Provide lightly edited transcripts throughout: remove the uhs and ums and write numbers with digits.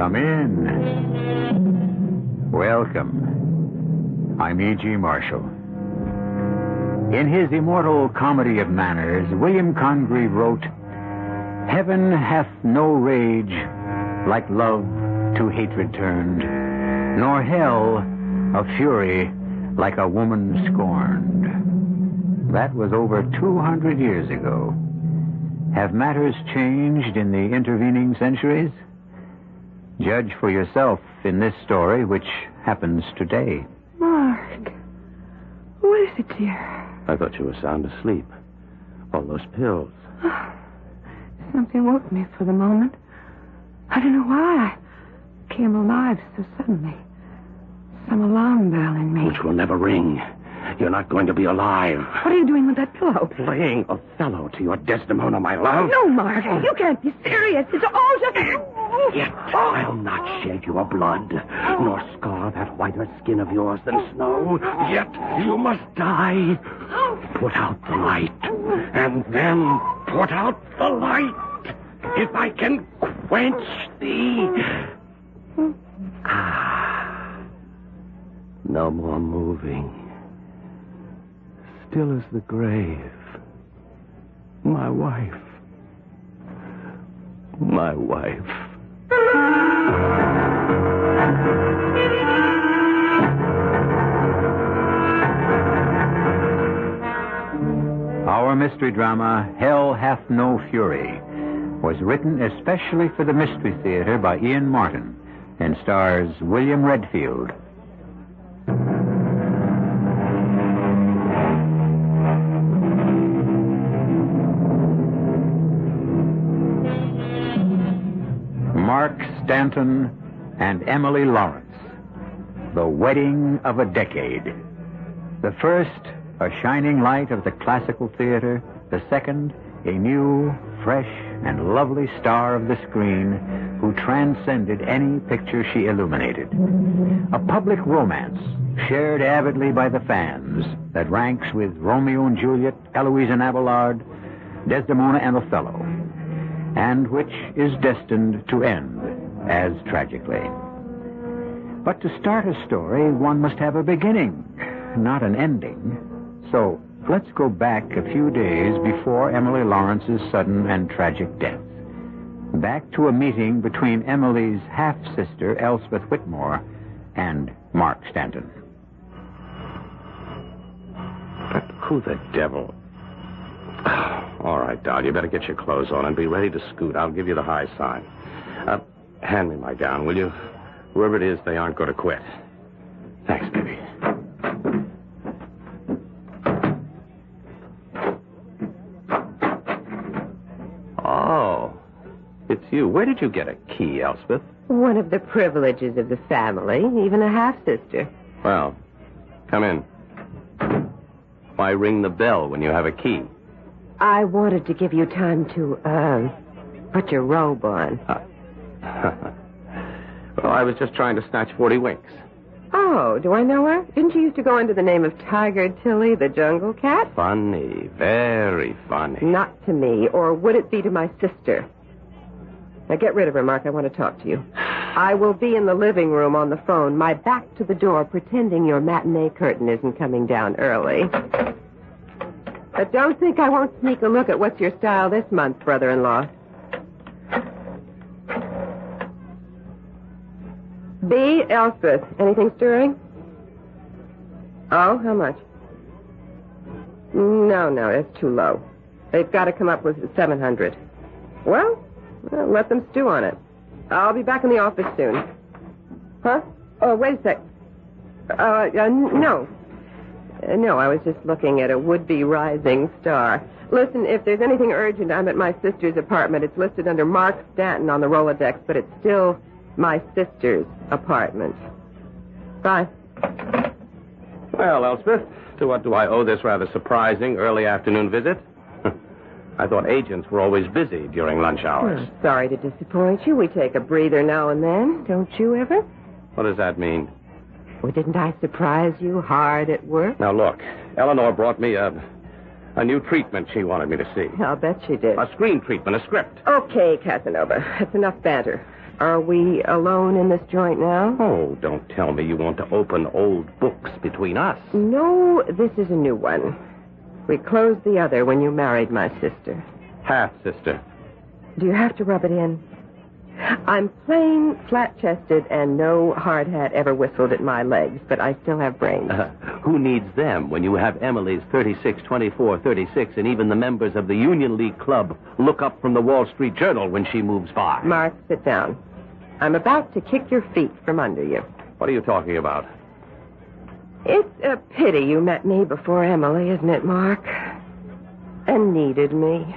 Come in. Welcome. I'm E.G. Marshall. In his immortal Comedy of Manners, William Congreve wrote, "Heaven hath no rage like love to hatred turned, nor hell a fury like a woman scorned." That was over 200 years ago. Have matters changed in the intervening centuries? Judge for yourself in this story, which happens today. Mark. What is it, dear? I thought you were sound asleep. All those pills. Something woke me for the moment. I don't know why. I came alive so suddenly. Some alarm bell in me. Which will never ring. You're not going to be alive. What are you doing with that pillow? Playing Othello to your Desdemona, my love. No, Mark. You can't be serious. It's all just... Yet I'll not shed your blood, nor scar that whiter skin of yours than snow. Yet you must die. Put out the light, and then put out the light. If I can quench thee. No more moving. Still as the grave. My wife. My wife. Our mystery drama, Hell Hath No Fury, was written especially for the Mystery Theater by Ian Martin and stars William Redfield. Mark Stanton and Emily Lawrence. The Wedding of a Decade. The first, a shining light of the classical theater. The second, a new, fresh, and lovely star of the screen who transcended any picture she illuminated. A public romance shared avidly by the fans that ranks with Romeo and Juliet, Eloise and Abelard, Desdemona and Othello, and which is destined to end as tragically. But to start a story, one must have a beginning, not an ending. So let's go back a few days before Emily Lawrence's sudden and tragic death. Back to a meeting between Emily's half-sister, Elspeth Whitmore, and Mark Stanton. But who the devil? All right, Doll, you better get your clothes on and be ready to scoot. I'll give you the high sign. Hand me my gown, will you? Whoever it is, they aren't going to quit. Thanks, baby. Oh, it's you. Where did you get a key, Elspeth? One of the privileges of the family, even a half-sister. Well, come in. Why ring the bell when you have a key? I wanted to give you time to, put your robe on. Well, I was just trying to snatch 40 winks. Oh, do I know her? Didn't she used to go under the name of Tiger Tilly, the jungle cat? Funny, very funny. Not to me, or would it be to my sister? Now get rid of her, Mark. I want to talk to you. I will be in the living room on the phone, my back to the door, pretending your matinee curtain isn't coming down early. But don't think I won't sneak a look at what's your style this month, brother-in-law. B. Elspeth. Anything stirring? Oh, how much? No, that's too low. They've got to come up with 700. Well, let them stew on it. I'll be back in the office soon. Huh? Oh, wait a sec. No. No, I was just looking at a would-be rising star. Listen, if there's anything urgent, I'm at my sister's apartment. It's listed under Mark Stanton on the Rolodex, but it's still my sister's apartment. Bye. Well, Elspeth, to what do I owe this rather surprising early afternoon visit? I thought agents were always busy during lunch hours. Sorry to disappoint you. We take a breather now and then. Don't you ever? What does that mean? Well, didn't I surprise you hard at work? Now, look, Eleanor brought me a new treatment she wanted me to see. I'll bet she did. A screen treatment, a script. Okay, Casanova. That's enough banter. Are we alone in this joint now? Oh, don't tell me you want to open old books between us. No, this is a new one. We closed the other when you married my sister. Half-sister. Do you have to rub it in? I'm plain, flat-chested, and no hard hat ever whistled at my legs, but I still have brains. Who needs them when you have Emily's 36, 24, 36, and even the members of the Union League Club look up from the Wall Street Journal when she moves by? Mark, sit down. I'm about to kick your feet from under you. What are you talking about? It's a pity you met me before Emily, isn't it, Mark? And needed me.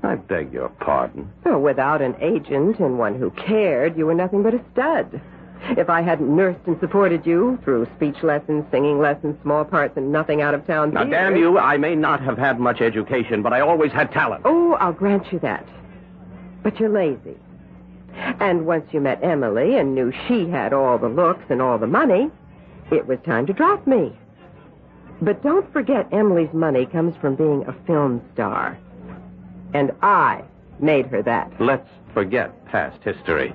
I beg your pardon. Oh, without an agent and one who cared, you were nothing but a stud. If I hadn't nursed and supported you through speech lessons, singing lessons, small parts, and nothing out of town Now, damn you, I may not have had much education, but I always had talent. Oh, I'll grant you that. But you're lazy. And once you met Emily and knew she had all the looks and all the money, it was time to drop me. But don't forget Emily's money comes from being a film star. And I made her that. Let's forget past history.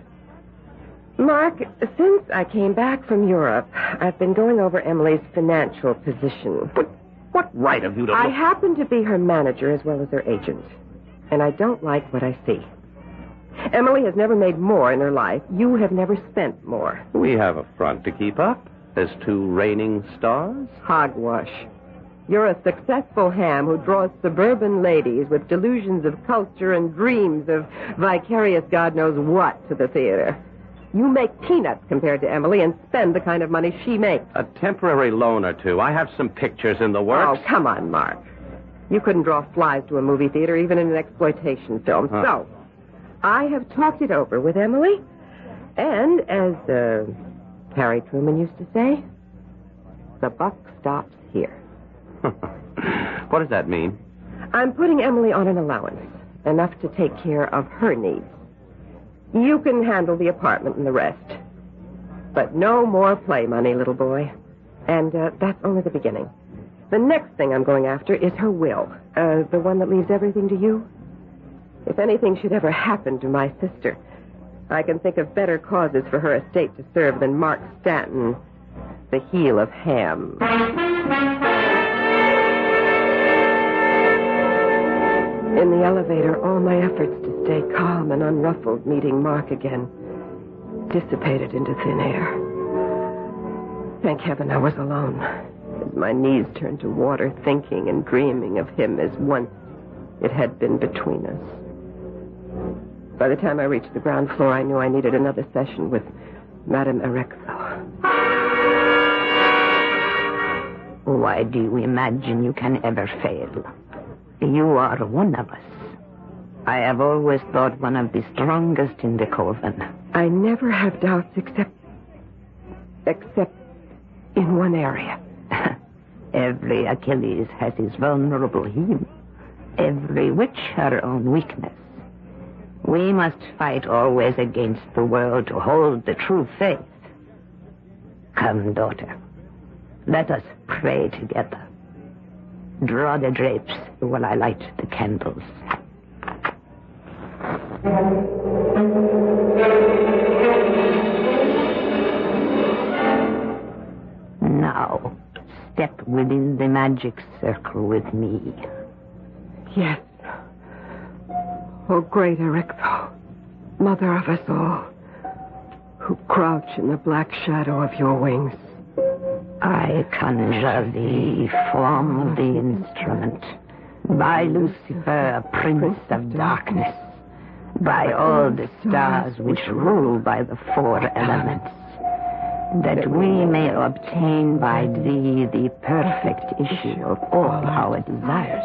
Mark, since I came back from Europe, I've been going over Emily's financial position. But what right have you to... I happen to be her manager as well as her agent. And I don't like what I see. Emily has never made more in her life. You have never spent more. We have a front to keep up as two reigning stars. Hogwash. You're a successful ham who draws suburban ladies with delusions of culture and dreams of vicarious God knows what to the theater. You make peanuts compared to Emily and spend the kind of money she makes. A temporary loan or two. I have some pictures in the works. Oh, come on, Mark. You couldn't draw flies to a movie theater even in an exploitation film. So, I have talked it over with Emily. And as Harry Truman used to say, the buck stops here. What does that mean? I'm putting Emily on an allowance, enough to take care of her needs. You can handle the apartment and the rest. But no more play money, little boy. And that's only the beginning. The next thing I'm going after is her will. The one that leaves everything to you. If anything should ever happen to my sister, I can think of better causes for her estate to serve than Mark Stanton, the heel of ham. In the elevator, all my efforts to stay calm and unruffled meeting Mark again dissipated into thin air. Thank heaven I was alone, as my knees turned to water, thinking and dreaming of him as once it had been between us. By the time I reached the ground floor, I knew I needed another session with Madame Erexo. Why do you imagine you can ever fail? You are one of us. I have always thought one of the strongest in the coven. I never have doubts except in one area. Every Achilles has his vulnerable heel. Every witch her own weakness. We must fight always against the world to hold the true faith. Come, daughter. Let us pray together. Draw the drapes while I light the candles. Now, step within the magic circle with me. Yes. Oh, great Erexo, mother of us all, who crouch in the black shadow of your wings. I conjure thee, form of the instrument, by Lucifer, prince of darkness, by all the stars which rule by the four elements, that we may obtain by thee the perfect issue of all our desires,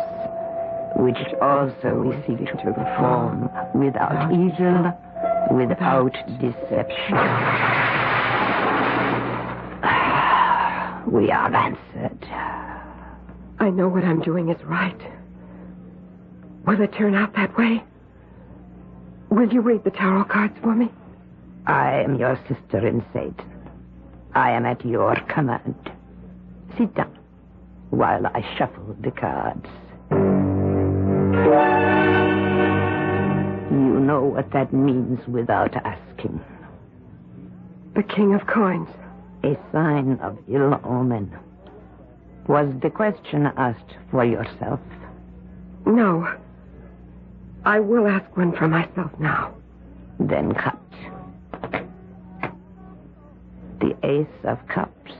which also we seek to perform without evil, without deception. We are answered. I know what I'm doing is right. Will it turn out that way? Will you read the tarot cards for me? I am your sister in Satan. I am at your command. Sit down while I shuffle the cards. You know what that means without asking. The King of Coins. A sign of ill omen. Was the question asked for yourself? No. I will ask one for myself now. Then cut. The Ace of Cups.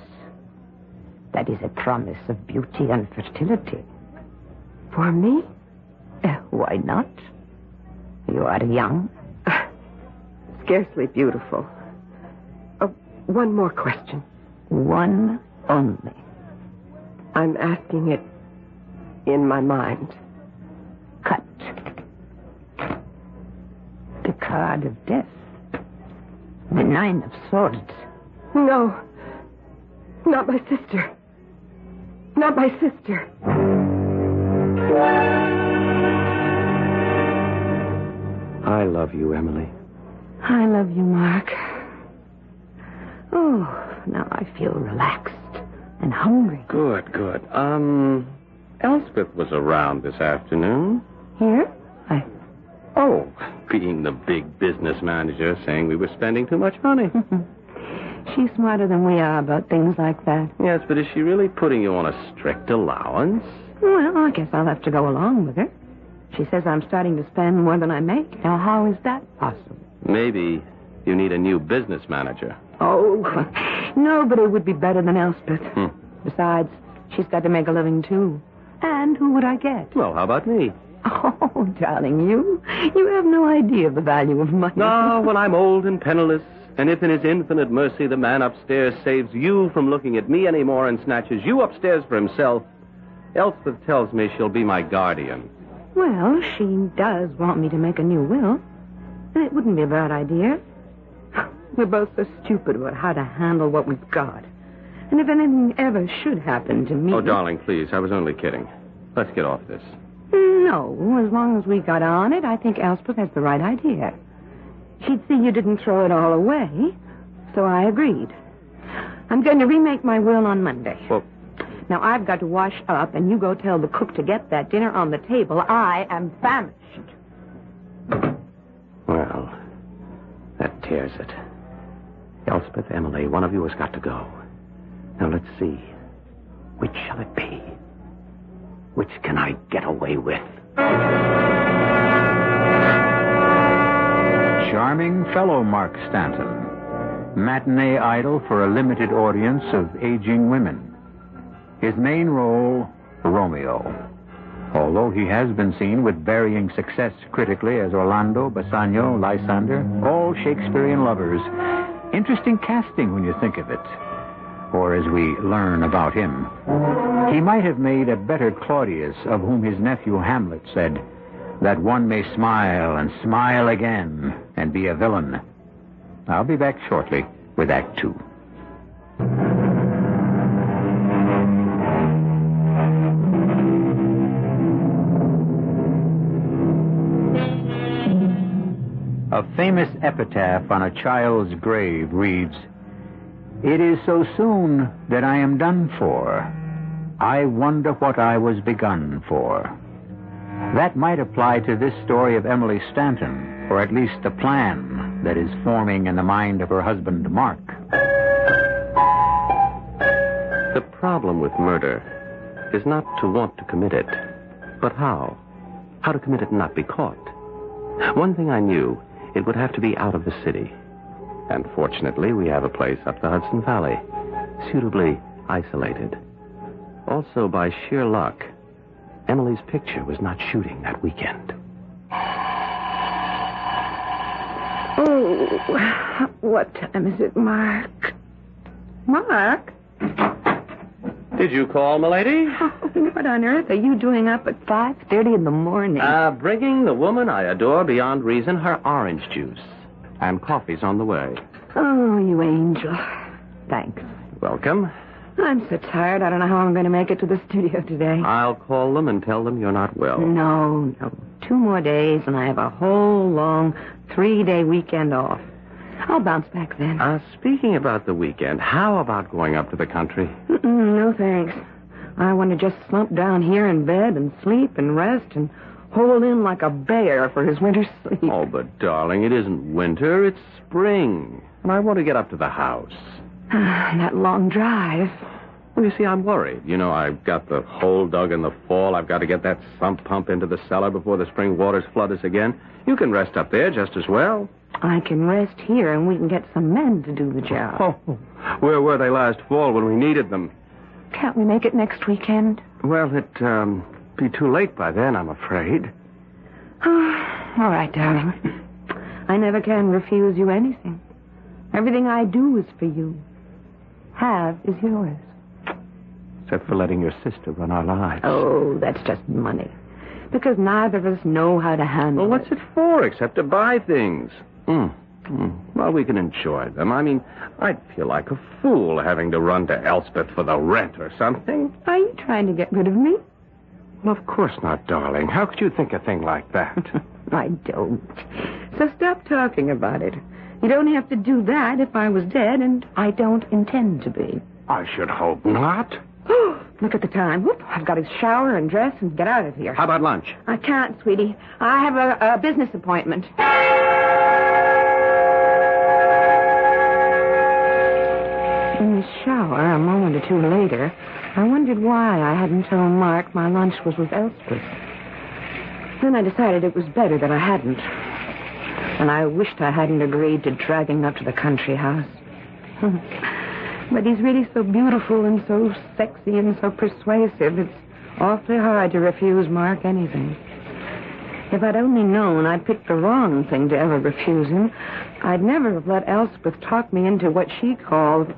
That is a promise of beauty and fertility. For me? Why not? You are young. Scarcely beautiful. One more question. One only. I'm asking it in my mind. Cut. The card of death. The 9 of Swords. No. Not my sister. Not my sister. I love you, Emily. I love you, Mark. Oh, now I feel relaxed and hungry. Good. Elspeth was around this afternoon. Here? Oh, being the big business manager, saying we were spending too much money. She's smarter than we are about things like that. Yes, but is she really putting you on a strict allowance? Well, I guess I'll have to go along with her. She says I'm starting to spend more than I make. Now, how is that possible? Maybe you need a new business manager. Oh, nobody would be better than Elspeth. Besides, she's got to make a living, too. And who would I get? Well, how about me? Oh, darling, you have no idea of the value of money. No, when I'm old and penniless, and if in his infinite mercy the man upstairs saves you from looking at me anymore and snatches you upstairs for himself, Elspeth tells me she'll be my guardian. Well, she does want me to make a new will. And it wouldn't be a bad idea. We're both so stupid about how to handle what we've got. And if anything ever should happen to me... Oh, darling, please, I was only kidding. Let's get off this. No, as long as we got on it, I think Elspeth has the right idea. She'd see you didn't throw it all away, so I agreed. I'm going to remake my will on Monday. Well... Now, I've got to wash up, and you go tell the cook to get that dinner on the table. I am famished. Well, that tears it. Elspeth, Emily, one of you has got to go. Now, let's see. Which shall it be? Which can I get away with? Charming fellow Mark Stanton. Matinee idol for a limited audience of aging women. His main role, Romeo. Although he has been seen with varying success critically as Orlando, Bassanio, Lysander, all Shakespearean lovers. Interesting casting when you think of it. Or as we learn about him. He might have made a better Claudius, of whom his nephew Hamlet said, that one may smile and smile again and be a villain. I'll be back shortly with Act 2. A famous epitaph on a child's grave reads, "It is so soon that I am done for. I wonder what I was begun for." That might apply to this story of Emily Stanton, or at least the plan that is forming in the mind of her husband, Mark. The problem with murder is not to want to commit it, but how. How to commit it and not be caught. One thing I knew, it would have to be out of the city. And fortunately, we have a place up the Hudson Valley, suitably isolated. Also, by sheer luck, Emily's picture was not shooting that weekend. Oh, what time is it, Mark? Mark? Did you call, milady? Oh, what on earth are you doing up at 5:30 in the morning? Bringing the woman I adore beyond reason her orange juice. And coffee's on the way. Oh, you angel. Thanks. Welcome. I'm so tired, I don't know how I'm going to make it to the studio today. I'll call them and tell them you're not well. No. 2 more days, and I have a whole long 3-day weekend off. I'll bounce back then. Speaking about the weekend, how about going up to the country? No, thanks. I want to just slump down here in bed and sleep and rest and hole in like a bear for his winter sleep. Oh, but, darling, it isn't winter. It's spring. And I want to get up to the house. That long drive. Well, you see, I'm worried. You know, I've got the hole dug in the fall. I've got to get that sump pump into the cellar before the spring waters flood us again. You can rest up there just as well. I can rest here, and we can get some men to do the job. Oh, where were they last fall when we needed them? Can't we make it next weekend? Well, it'd be too late by then, I'm afraid. All right, darling. I never can refuse you anything. Everything I do is for you. Have is yours. Except for letting your sister run our lives. Oh, that's just money. Because neither of us know how to handle Well, what's it for except to buy things? Well, we can enjoy them. I mean, I'd feel like a fool having to run to Elspeth for the rent or something. Are you trying to get rid of me? Well, of course not, darling. How could you think a thing like that? I don't. So stop talking about it. You don't have to do that if I was dead, and I don't intend to be. I should hope not. Look at the time. Whoop, I've got to shower and dress and get out of here. How about lunch? I can't, sweetie. I have a business appointment. In the shower, a moment or two later, I wondered why I hadn't told Mark my lunch was with Elspeth. Then I decided it was better that I hadn't. And I wished I hadn't agreed to dragging up to the country house. But he's really so beautiful and so sexy and so persuasive, it's awfully hard to refuse Mark anything. If I'd only known I picked the wrong thing to ever refuse him, I'd never have let Elspeth talk me into what she called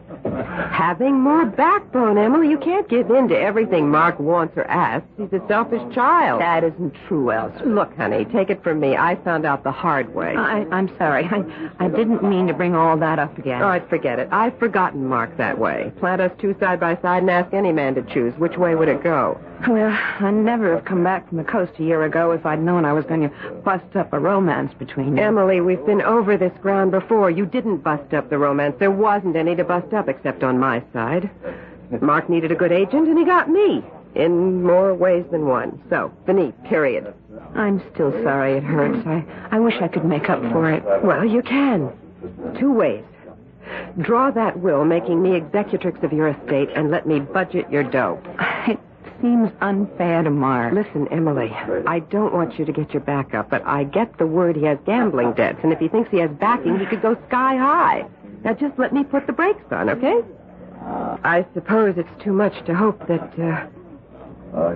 having more backbone, Emily. You can't give in to everything Mark wants or asks. He's a selfish child. That isn't true, Elspeth. Look, honey, take it from me. I found out the hard way. I'm sorry. I didn't mean to bring all that up again. All right, forget it. I've forgotten Mark that way. Plant us two side by side and ask any man to choose. Which way would it go? Well, I'd never have come back from the coast a year ago if I'd known I was going to bust up a romance between you. Emily, we've been over this ground before. You didn't bust up the romance. There wasn't any to bust up except on my side. Mark needed a good agent, and he got me. In more ways than one. So, Benny, period. I'm still sorry it hurts. I wish I could make up for it. Well, you can. Two ways. Draw that will making me executrix of your estate and let me budget your dough. It seems unfair to Mark. Listen, Emily, I don't want you to get your back up, but I get the word he has gambling debts, and if he thinks he has backing, he could go sky high. Now, just let me put the brakes on, okay? I suppose it's too much to hope that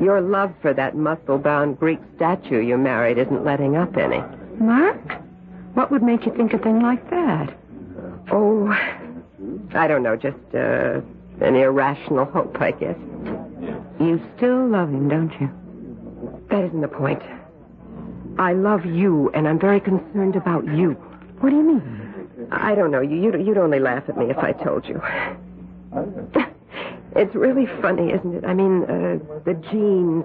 your love for that muscle-bound Greek statue you married isn't letting up any. Mark? What would make you think a thing like that? Oh, I don't know, just an irrational hope, I guess. You still love him, don't you? That isn't the point. I love you, and I'm very concerned about you. What do you mean? I don't know. You'd only laugh at me if I told you. It's really funny, isn't it? I mean, the genes.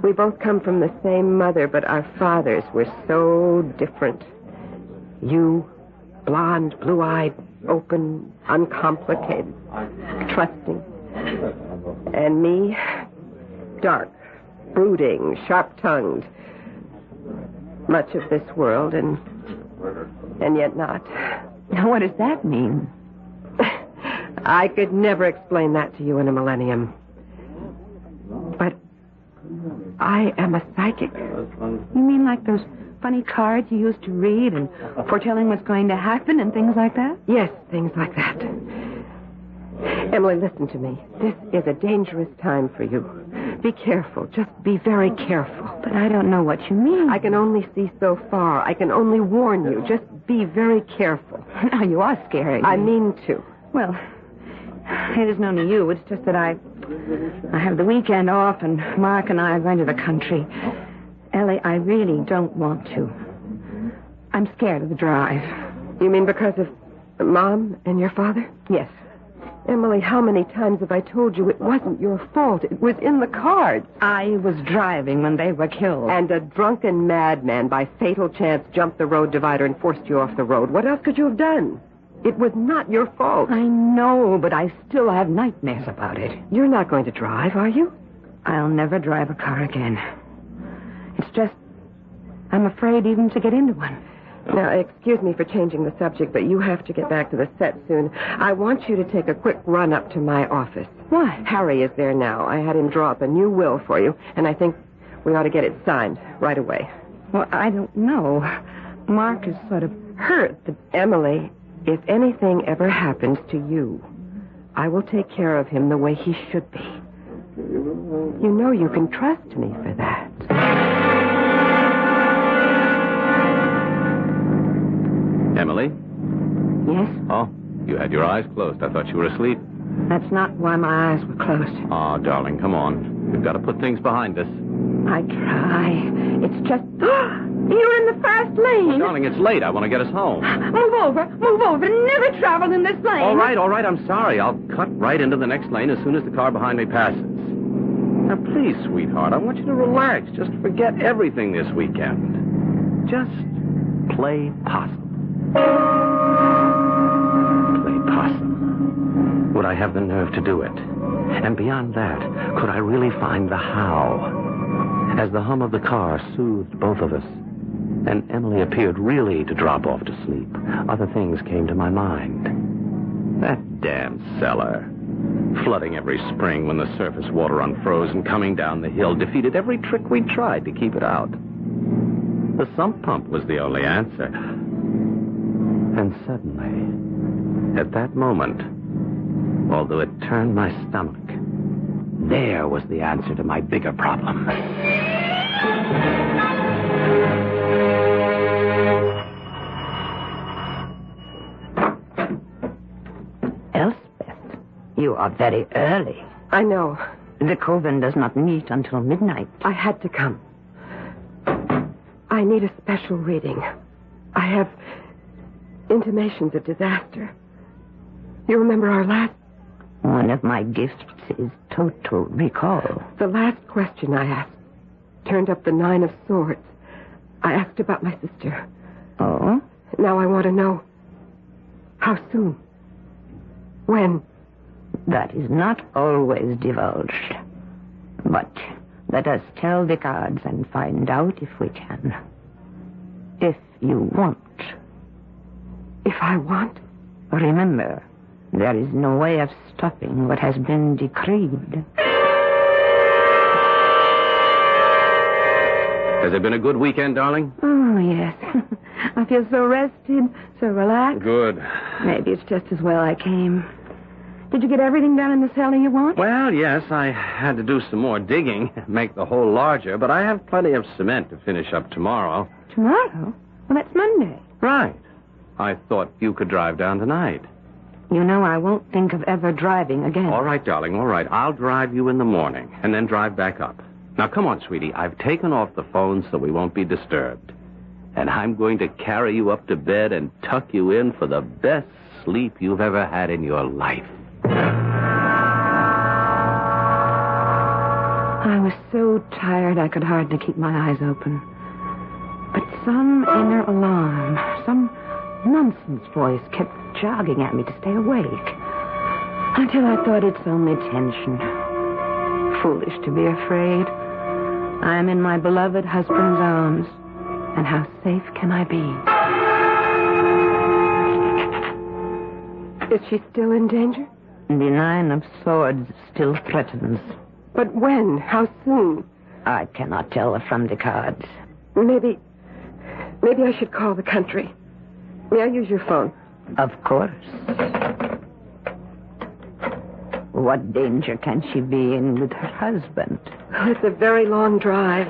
We both come from the same mother, but our fathers were so different. You, blonde, blue-eyed, open, uncomplicated, trusting. And me, dark, brooding, sharp-tongued. Much of this world, and yet not. What does that mean? I could never explain that to you in a millennium. But I am a psychic. You mean like those funny cards you used to read and foretelling what's going to happen and things like that? Yes, things like that. Emily, listen to me. This is a dangerous time for you. Be careful. Just be very careful. But I don't know what you mean. I can only see so far. I can only warn you. Just be very careful. Now, you are scaring me. I mean to. Well, it is known to you. It's just that I have the weekend off, and Mark and I are going to the country. Ellie, I really don't want to. I'm scared of the drive. You mean because of Mom and your father? Yes. Emily, how many times have I told you it wasn't your fault? It was in the cards. I was driving when they were killed. And a drunken madman by fatal chance jumped the road divider and forced you off the road. What else could you have done? It was not your fault. I know, but I still have nightmares about it. You're not going to drive, are you? I'll never drive a car again. It's just I'm afraid even to get into one. Now, excuse me for changing the subject, but you have to get back to the set soon. I want you to take a quick run up to my office. Why? Harry is there now. I had him draw up a new will for you, and I think we ought to get it signed right away. Well, I don't know. Mark is sort of hurt. Emily, if anything ever happens to you, I will take care of him the way he should be. You know you can trust me for that. Emily? Yes? Oh, you had your eyes closed. I thought you were asleep. That's not why my eyes were closed. Oh, darling, come on. We've got to put things behind us. I try. It's just... You're in the fast lane. Oh, darling, it's late. I want to get us home. Move over. Never travel in this lane. All right. I'm sorry. I'll cut right into the next lane as soon as the car behind me passes. Now, please, sweetheart, I want you to relax. Just forget everything this weekend. Just play possum. Play possum. Would I have the nerve to do it? And beyond that, could I really find the how? As the hum of the car soothed both of us, and Emily appeared really to drop off to sleep, other things came to my mind. That damn cellar. Flooding every spring when the surface water unfroze and coming down the hill defeated every trick we tried to keep it out. The sump pump was the only answer. And suddenly, at that moment, although it turned my stomach, there was the answer to my bigger problem. Elspeth, you are very early. I know. The coven does not meet until midnight. I had to come. I need a special reading. I have intimations of disaster. You remember our last... One of my gifts is total recall. The last question I asked turned up the 9 of swords. I asked about my sister. Oh? Now I want to know how soon. When? That is not always divulged. But let us tell the cards and find out if we can. If you want. If I want? Remember, there is no way of stopping what has been decreed. Has it been a good weekend, darling? Oh, yes. I feel so rested, so relaxed. Good. Maybe it's just as well I came. Did you get everything done in the cellar you want? Well, yes, I had to do some more digging, make the hole larger, but I have plenty of cement to finish up tomorrow. Tomorrow? Well, that's Monday. Right. I thought you could drive down tonight. You know I won't think of ever driving again. All right, darling, all right. I'll drive you in the morning and then drive back up. Now, come on, sweetie. I've taken off the phone so we won't be disturbed. And I'm going to carry you up to bed and tuck you in for the best sleep you've ever had in your life. I was so tired I could hardly keep my eyes open. But some inner alarm, some nonsense voice kept jogging at me to stay awake. Until I thought it's only tension. Foolish to be afraid. I am in my beloved husband's arms. And how safe can I be? Is she still in danger? The 9 of swords still threatens. But when? How soon? I cannot tell from the cards. Maybe I should call the country. May I use your phone? Of course. What danger can she be in with her husband? Oh, it's a very long drive.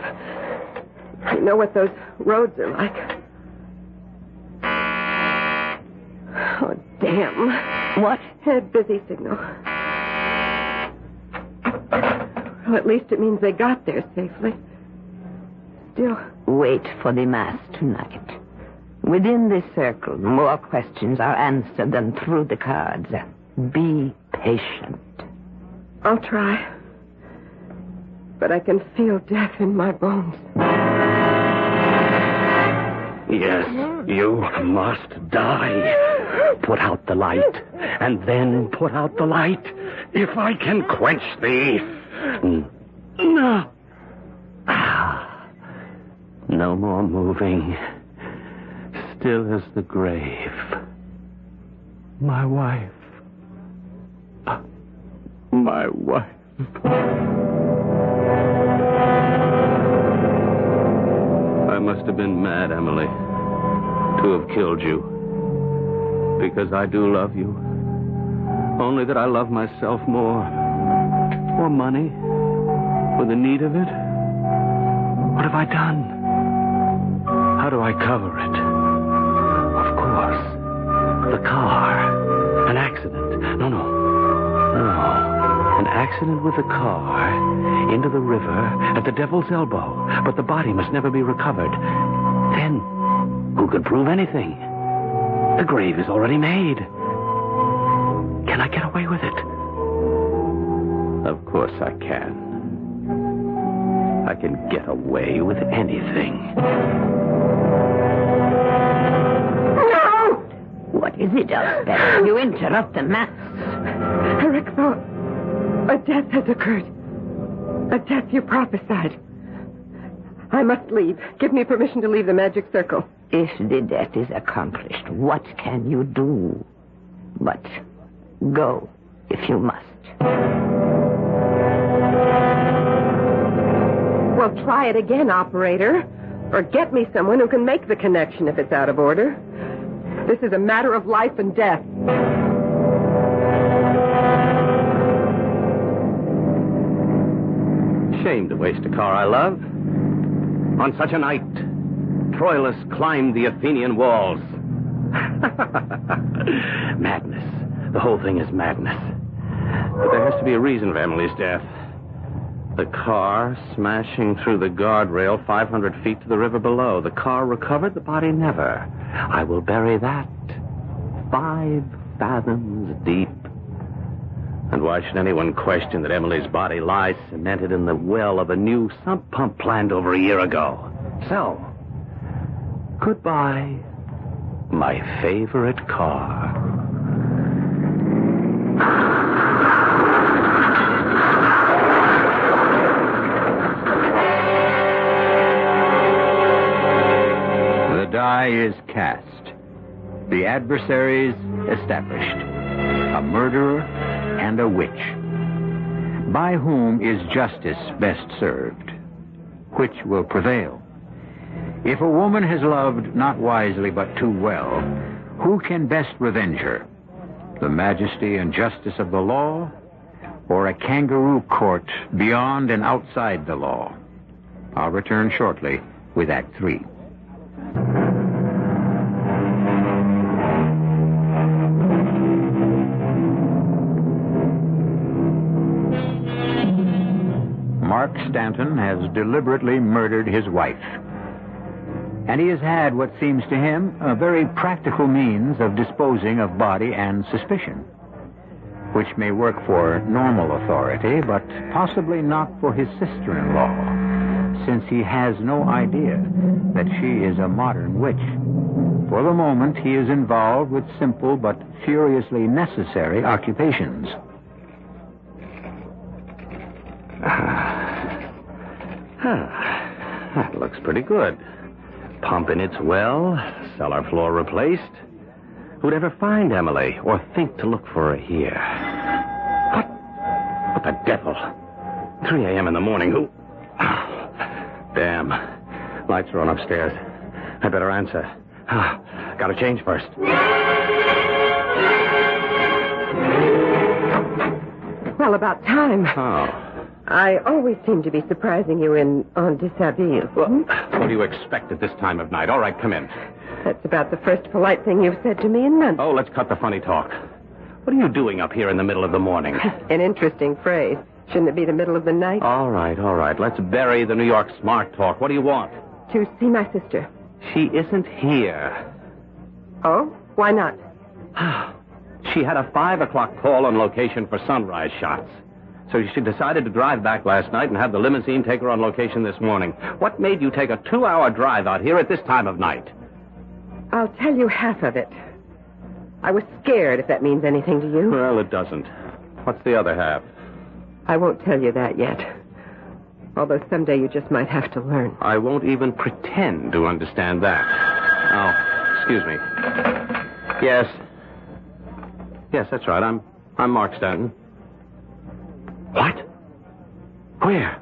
You know what those roads are like. Oh, damn. What? A busy signal. Well, at least it means they got there safely. Still... Wait for the mass tonight. Within this circle, more questions are answered than through the cards. Be patient. I'll try. But I can feel death in my bones. Yes, you must die. Put out the light, and then put out the light. If I can quench thee. No. No more moving. Still as the grave. My wife. My wife. I must have been mad, Emily, to have killed you. Because I do love you. Only that I love myself more. For money. For the need of it. What have I done? How do I cover it? Of course. The car. An accident. No. An accident with a car into the river at the Devil's Elbow. But the body must never be recovered. Then, who could prove anything? The grave is already made. Can I get away with it? Of course I can. I can get away with anything. No! What is it, Elspeth? You interrupt the mass. Eric thought a death has occurred. A death you prophesied. I must leave. Give me permission to leave the magic circle. If the death is accomplished, what can you do? But go, if you must. Well, try it again, operator. Or get me someone who can make the connection if it's out of order. This is a matter of life and death. Shame to waste a car I love. On such a night, Troilus climbed the Athenian walls. Madness. The whole thing is madness. But there has to be a reason for Emily's death. The car smashing through the guardrail 500 feet to the river below. The car recovered, the body never. I will bury that 5 fathoms deep. And why should anyone question that Emily's body lies cemented in the well of a new sump pump planned over a year ago? So, goodbye, my favorite car. The die is cast. The adversaries established. A murderer and a witch. By whom is justice best served? Which will prevail? If a woman has loved not wisely but too well, who can best revenge her? The majesty and justice of the law, or a kangaroo court beyond and outside the law? I'll return shortly with Act 3. Mark Stanton has deliberately murdered his wife. And he has had what seems to him a very practical means of disposing of body and suspicion, which may work for normal authority, but possibly not for his sister-in-law, since he has no idea that she is a modern witch. For the moment, he is involved with simple but furiously necessary occupations. That looks pretty good. Pump in its well, cellar floor replaced. Who'd ever find Emily or think to look for her here? What the devil? 3 a.m. in the morning. Who? Oh, damn. Lights are on upstairs. I better answer. Gotta change first. Well, about time. Oh. I always seem to be surprising you en dishabille. Well, what do you expect at this time of night? All right, come in. That's about the first polite thing you've said to me in months. Oh, let's cut the funny talk. What are you doing up here in the middle of the morning? An interesting phrase. Shouldn't it be the middle of the night? All right. Let's bury the New York smart talk. What do you want? To see my sister. She isn't here. Oh? Why not? She had a 5 o'clock call on location for sunrise shots. So she decided to drive back last night and have the limousine take her on location this morning. What made you take a 2-hour drive out here at this time of night? I'll tell you half of it. I was scared, if that means anything to you. Well, it doesn't. What's the other half? I won't tell you that yet. Although someday you just might have to learn. I won't even pretend to understand that. Oh, excuse me. Yes. Yes, that's right. I'm Mark Stanton. What? Where?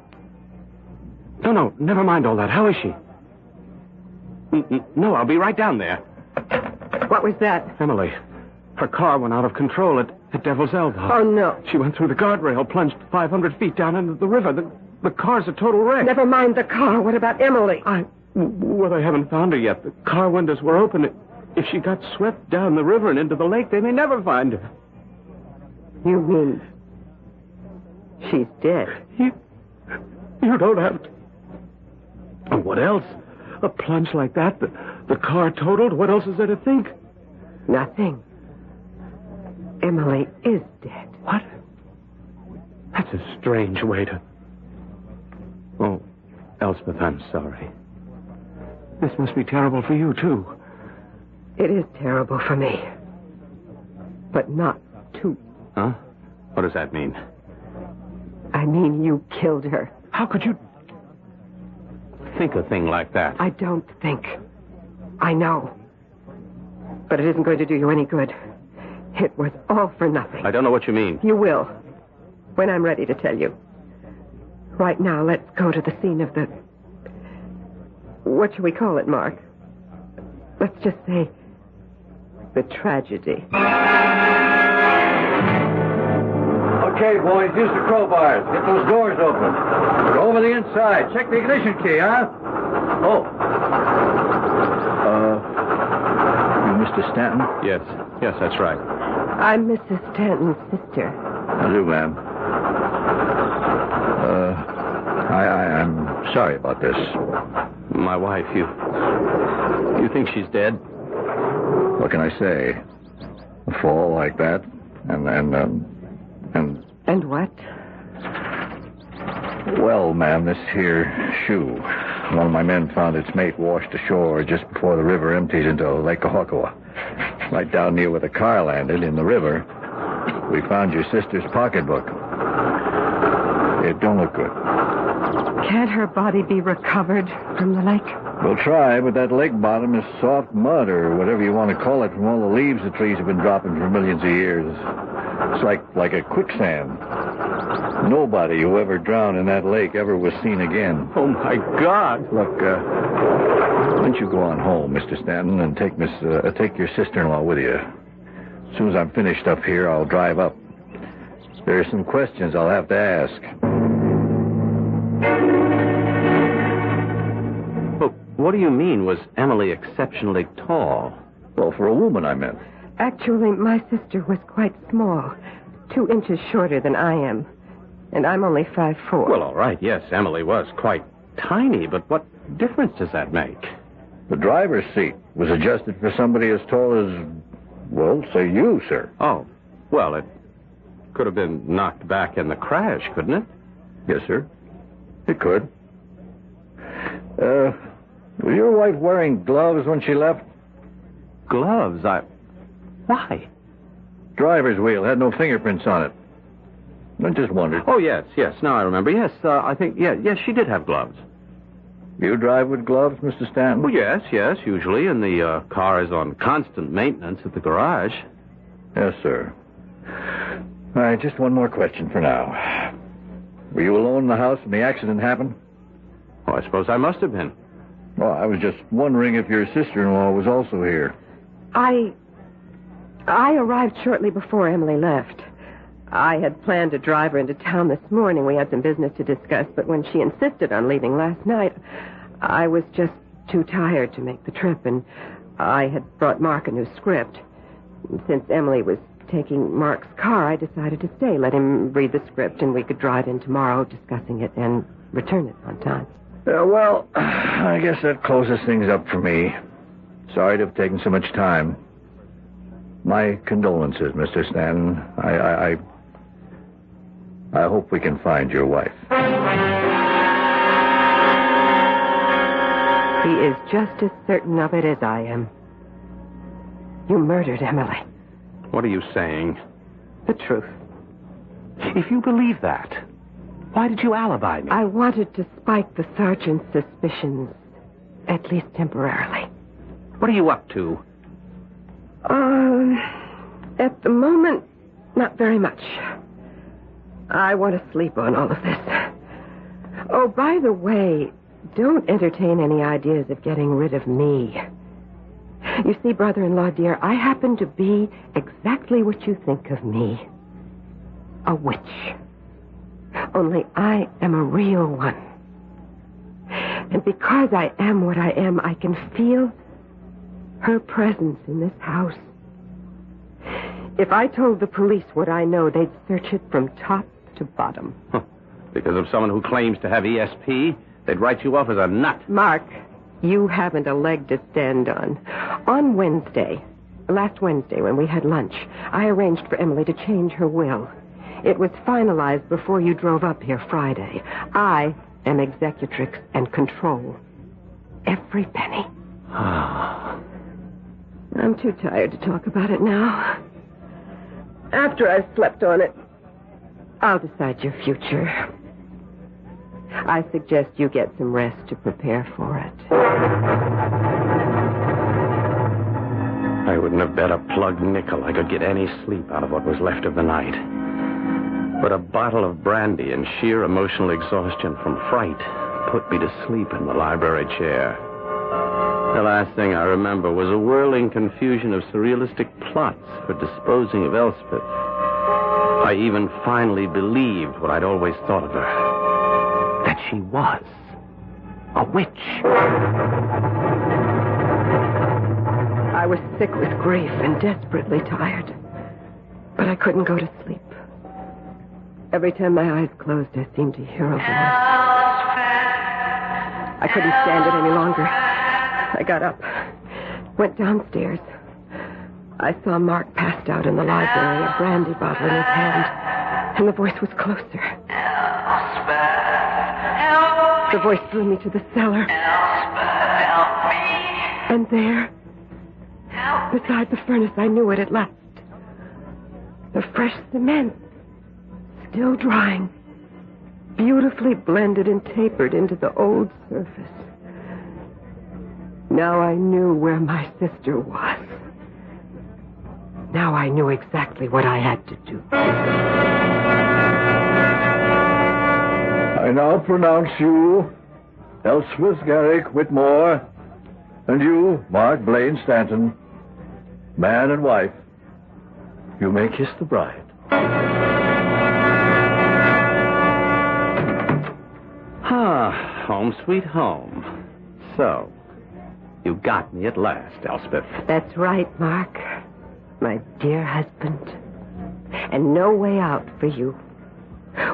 No, never mind all that. How is she? No, I'll be right down there. What was that? Emily. Her car went out of control at Devil's Elbow. Oh, no. She went through the guardrail, plunged 500 feet down into the river. The car's a total wreck. Never mind the car. What about Emily? Well, I haven't found her yet. The car windows were open. If she got swept down the river and into the lake, they may never find her. You mean she's dead? You don't have to. And what else? A plunge like that, the car totaled. What else is there to think? Nothing. Emily is dead. What? That's a strange way to... Oh, Elspeth, I'm sorry. This must be terrible for you, too. It is terrible for me. But not too. Huh? What does that mean? I mean, you killed her. How could you think a thing like that? I don't think. I know. But it isn't going to do you any good. It was all for nothing. I don't know what you mean. You will. When I'm ready to tell you. Right now, let's go to the scene of the... What shall we call it, Mark? Let's just say... the tragedy. Okay, boys, use the crowbars. Get those doors open. Go over the inside. Check the ignition key, huh? Oh. You Mr. Stanton? Yes, that's right. I'm Mrs. Stanton's sister. How do, ma'am? I'm sorry about this. My wife, you think she's dead? What can I say? A fall like that, and what? Well, ma'am, this here shoe. One of my men found its mate washed ashore just before the river empties into Lake Kahakawa. Right down near where the car landed, in the river, we found your sister's pocketbook. It don't look good. Can't her body be recovered from the lake? We'll try, but that lake bottom is soft mud, or whatever you want to call it, from all the leaves the trees have been dropping for millions of years. It's like a quicksand. Nobody who ever drowned in that lake ever was seen again. Oh, my God. Look, why don't you go on home, Mr. Stanton, and take your sister-in-law with you. As soon as I'm finished up here, I'll drive up. There are some questions I'll have to ask. Well, what do you mean, was Emily exceptionally tall? Well, for a woman, I meant. Actually, my sister was quite small. 2 inches shorter than I am. And I'm only 5'4". Well, all right, yes, Emily was quite tiny, but what difference does that make? The driver's seat was adjusted for somebody as tall as, well, say you, sir. Oh, well, it could have been knocked back in the crash, couldn't it? Yes, sir. It could. Was your wife wearing gloves when she left? Gloves? Why? Driver's wheel had no fingerprints on it. I just wondered. Oh, yes. Now I remember. Yes, I think, yes, she did have gloves. You drive with gloves, Mr. Stanton? Well, yes, usually, and the car is on constant maintenance at the garage. Yes, sir. All right, just one more question for now. Were you alone in the house when the accident happened? Oh, I suppose I must have been. Well, I was just wondering if your sister-in-law was also here. I arrived shortly before Emily left. I had planned to drive her into town this morning. We had some business to discuss, but when she insisted on leaving last night, I was just too tired to make the trip, and I had brought Mark a new script. Since Emily was taking Mark's car, I decided to stay, let him read the script, and we could drive in tomorrow discussing it and return it on time. Well, I guess that closes things up for me. Sorry to have taken so much time. My condolences, Mr. Stanton. I hope we can find your wife. He is just as certain of it as I am. You murdered Emily. What are you saying? The truth. If you believe that, Why did you alibi me? I wanted to spike the sergeant's suspicions, at least temporarily. What are you up to? At the moment, not very much. I want to sleep on all of this. Oh, by the way, don't entertain any ideas of getting rid of me. You see, brother-in-law dear, I happen to be exactly what you think of me. A witch. Only I am a real one. And because I am what I am, I can feel her presence in this house. If I told the police what I know, they'd search it from top to bottom. Because of someone who claims to have ESP, they'd write you off as a nut. Mark, you haven't a leg to stand on. On last Wednesday, when we had lunch, I arranged for Emily to change her will. It was finalized before you drove up here Friday. I am executrix and control every penny. I'm too tired to talk about it now. After I've slept on it, I'll decide your future. I suggest you get some rest to prepare for it. I wouldn't have bet a plugged nickel I could get any sleep out of what was left of the night. But a bottle of brandy and sheer emotional exhaustion from fright put me to sleep in the library chair. The last thing I remember was a whirling confusion of surrealistic plots for disposing of Elspeth. I even finally believed what I'd always thought of her. That she was a witch. I was sick with grief and desperately tired. But I couldn't go to sleep. Every time my eyes closed, I seemed to hear a voice. I couldn't stand it any longer. I got up, went downstairs. I saw Mark passed out in the library, a brandy bottle in his hand, and the voice was closer. The voice drew me to the cellar. Help me. And there, beside the furnace, I knew it at last. The fresh cement, still drying, beautifully blended and tapered into the old surface. Now I knew where my sister was. Now I knew exactly what I had to do. I now pronounce you Elspeth Garrick Whitmore, and you, Mark Blaine Stanton, man and wife. You may kiss the bride. Home sweet home. So, you got me at last, Elspeth. That's right, Mark. My dear husband. And no way out for you.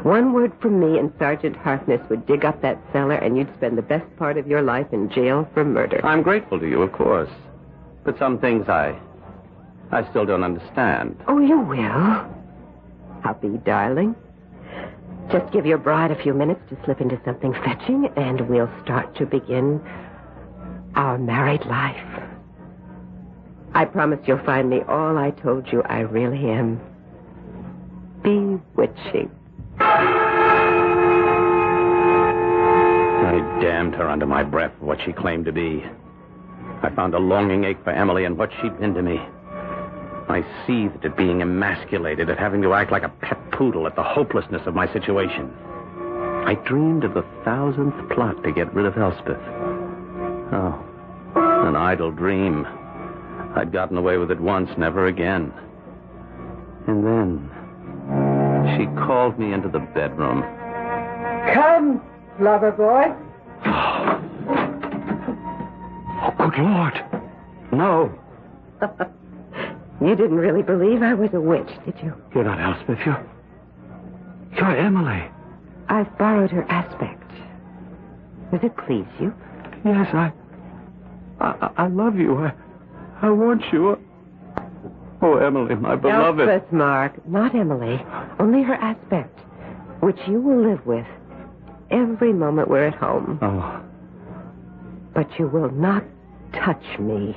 One word from me and Sergeant Harkness would dig up that cellar and you'd spend the best part of your life in jail for murder. I'm grateful to you, of course. But some things I still don't understand. Oh, you will. Huppy, darling. Just give your bride a few minutes to slip into something fetching and we'll start to begin our married life. I promise you'll find me all I told you I really am. Bewitching. I damned her under my breath for what she claimed to be. I found a longing ache for Emily and what she'd been to me. I seethed at being emasculated, at having to act like a pet poodle, at the hopelessness of my situation. I dreamed of the 1,000th plot to get rid of Elspeth. Oh, an idle dream. I'd gotten away with it once, never again. And then she called me into the bedroom. Come, lover boy. Oh, good Lord. No. You didn't really believe I was a witch, did you? You're not Elspeth. You're Emily. I've borrowed her aspect. Does it please you? Yes, I love you. I want you. Oh, Emily, my beloved. Elspeth, Mark, not Emily. Only her aspect, which you will live with every moment we're at home. Oh. But you will not touch me,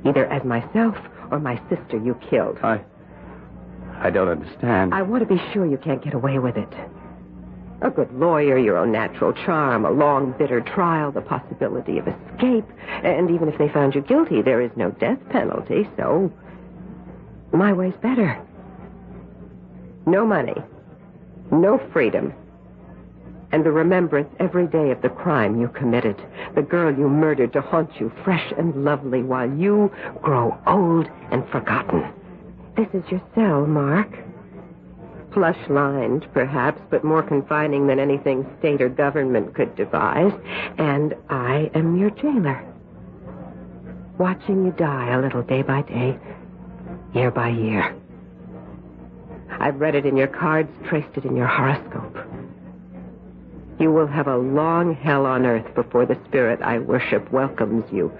either as myself or my sister you killed. I don't understand. I want to be sure you can't get away with it. A good lawyer, your own natural charm, a long, bitter trial, the possibility of escape. And even if they found you guilty, there is no death penalty, so my way's better. No money, no freedom, and the remembrance every day of the crime you committed, the girl you murdered to haunt you fresh and lovely while you grow old and forgotten. This is your cell, Mark. Plush-lined, perhaps, but more confining than anything state or government could devise. And I am your jailer. Watching you die a little day by day, year by year. I've read it in your cards, traced it in your horoscope. You will have a long hell on earth before the spirit I worship welcomes you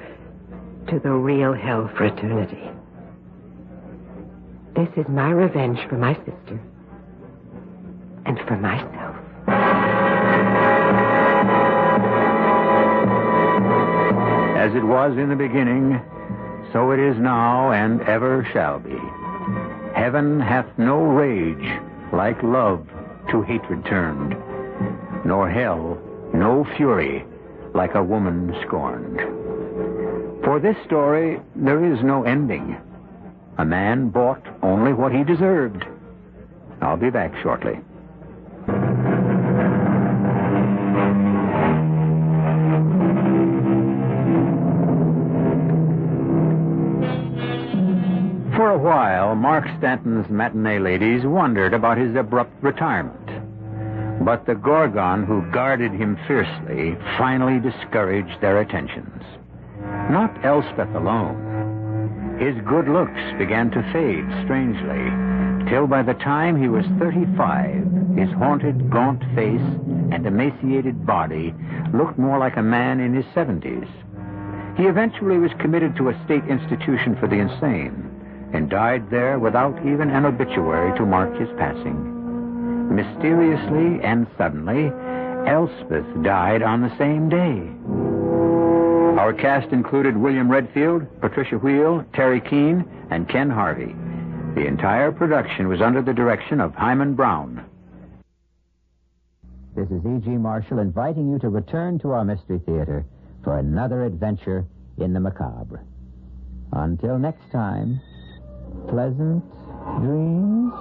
to the real hell for eternity. This is my revenge for my sister. And for myself. As it was in the beginning, so it is now and ever shall be. Heaven hath no rage like love to hatred turned, nor hell no fury like a woman scorned. For this story there is no ending. A man bought only what he deserved. I'll be back shortly. For a while, Mark Stanton's matinee ladies wondered about his abrupt retirement. But the Gorgon who guarded him fiercely finally discouraged their attentions. Not Elspeth alone. His good looks began to fade strangely, till by the time he was 35, his haunted, gaunt face and emaciated body looked more like a man in his 70s. He eventually was committed to a state institution for the insane and died there without even an obituary to mark his passing. Mysteriously and suddenly, Elspeth died on the same day. Our cast included William Redfield, Patricia Wheel, Terry Keane, and Ken Harvey. The entire production was under the direction of Himan Brown. This is E.G. Marshall inviting you to return to our Mystery Theater for another adventure in the macabre. Until next time, pleasant dreams.